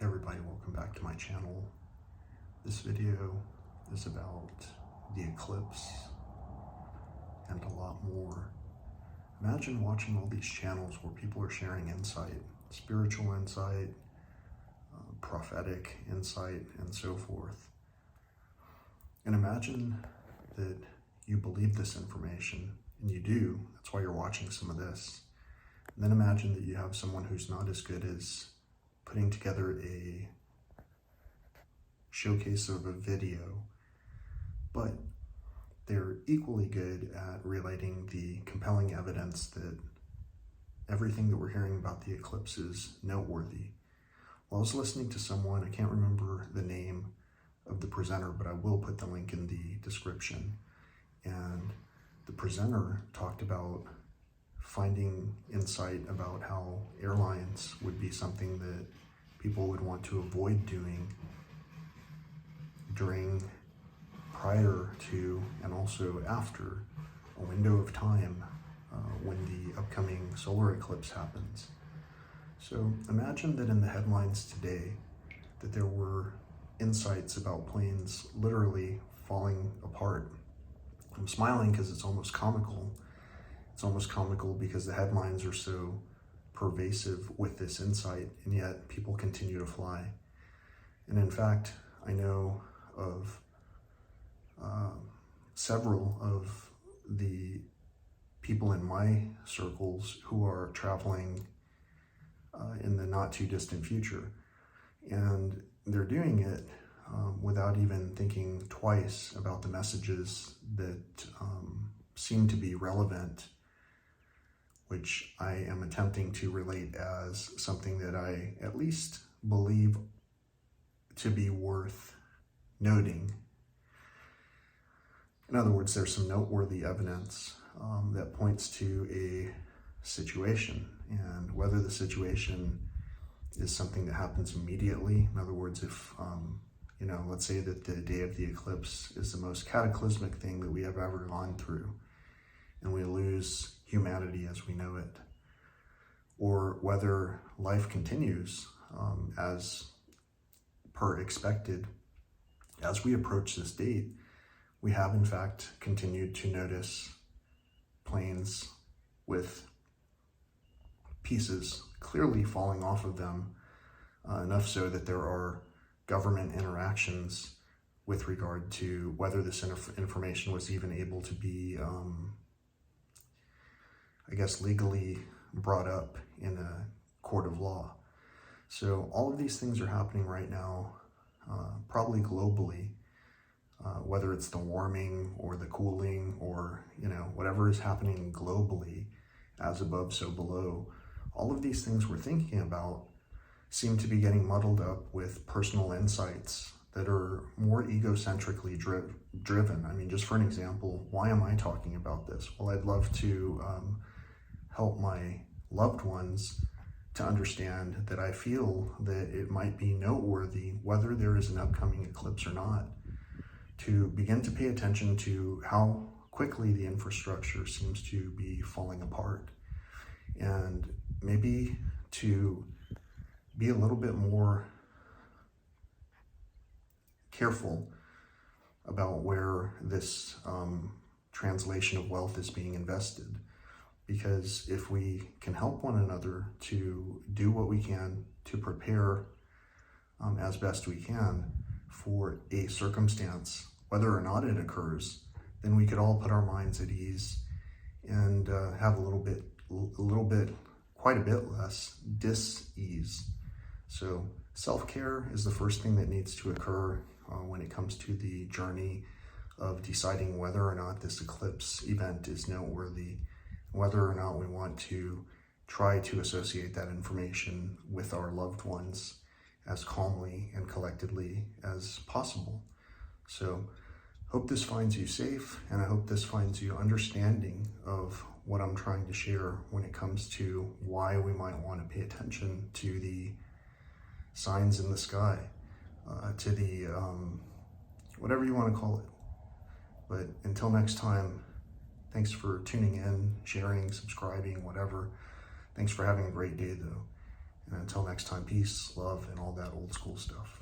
Hey everybody, welcome back to my channel. This video is about the eclipse and a lot more. Imagine watching all these channels where people are sharing insight, spiritual insight, prophetic insight, and so forth. And imagine that you believe this information, and you do, that's why you're watching some of this. And then imagine that you have someone who's not as good as putting together a showcase of a video, but they're equally good at relating the compelling evidence that everything that we're hearing about the eclipse is noteworthy. Well, I was listening to someone, I can't remember the name of the presenter, but I will put the link in the description. And the presenter talked about finding insight about how airlines would be something that people would want to avoid doing during, prior to, and also after a window of time when the upcoming solar eclipse happens. So imagine that in the headlines today that there were insights about planes literally falling apart. I'm smiling because it's almost comical. It's almost comical because the headlines are so pervasive with this insight, and yet people continue to fly. And in fact, I know of several of the people in my circles who are traveling in the not too distant future. And they're doing it without even thinking twice about the messages that seem to be relevant, which I am attempting to relate as something that I at least believe to be worth noting. In other words, there's some noteworthy evidence that points to a situation, and whether the situation is something that happens immediately. In other words, if, let's say that the day of the eclipse is the most cataclysmic thing that we have ever gone through, and we lose humanity as we know it, or whether life continues as per expected. As we approach this date, we have in fact continued to notice planes with pieces clearly falling off of them, enough so that there are government interactions with regard to whether this information was even able to be legally brought up in a court of law. So all of these things are happening right now, probably globally, whether it's the warming or the cooling or, whatever is happening globally, as above, so below. All of these things we're thinking about seem to be getting muddled up with personal insights that are more egocentrically driven. I mean, just for an example, why am I talking about this? Well, I'd love to help my loved ones to understand that I feel that it might be noteworthy, whether there is an upcoming eclipse or not, to begin to pay attention to how quickly the infrastructure seems to be falling apart, and maybe to be a little bit more careful about where this translation of wealth is being invested. Because if we can help one another to do what we can to prepare as best we can for a circumstance, whether or not it occurs, then we could all put our minds at ease and have quite a bit less dis-ease. So self-care is the first thing that needs to occur when it comes to the journey of deciding whether or not this eclipse event is noteworthy, whether or not we want to try to associate that information with our loved ones as calmly and collectedly as possible. So hope this finds you safe, and I hope this finds you understanding of what I'm trying to share when it comes to why we might want to pay attention to the signs in the sky, to the whatever you want to call it. But until next time, thanks for tuning in, sharing, subscribing, whatever. Thanks for having a great day though. And until next time, peace, love, and all that old school stuff.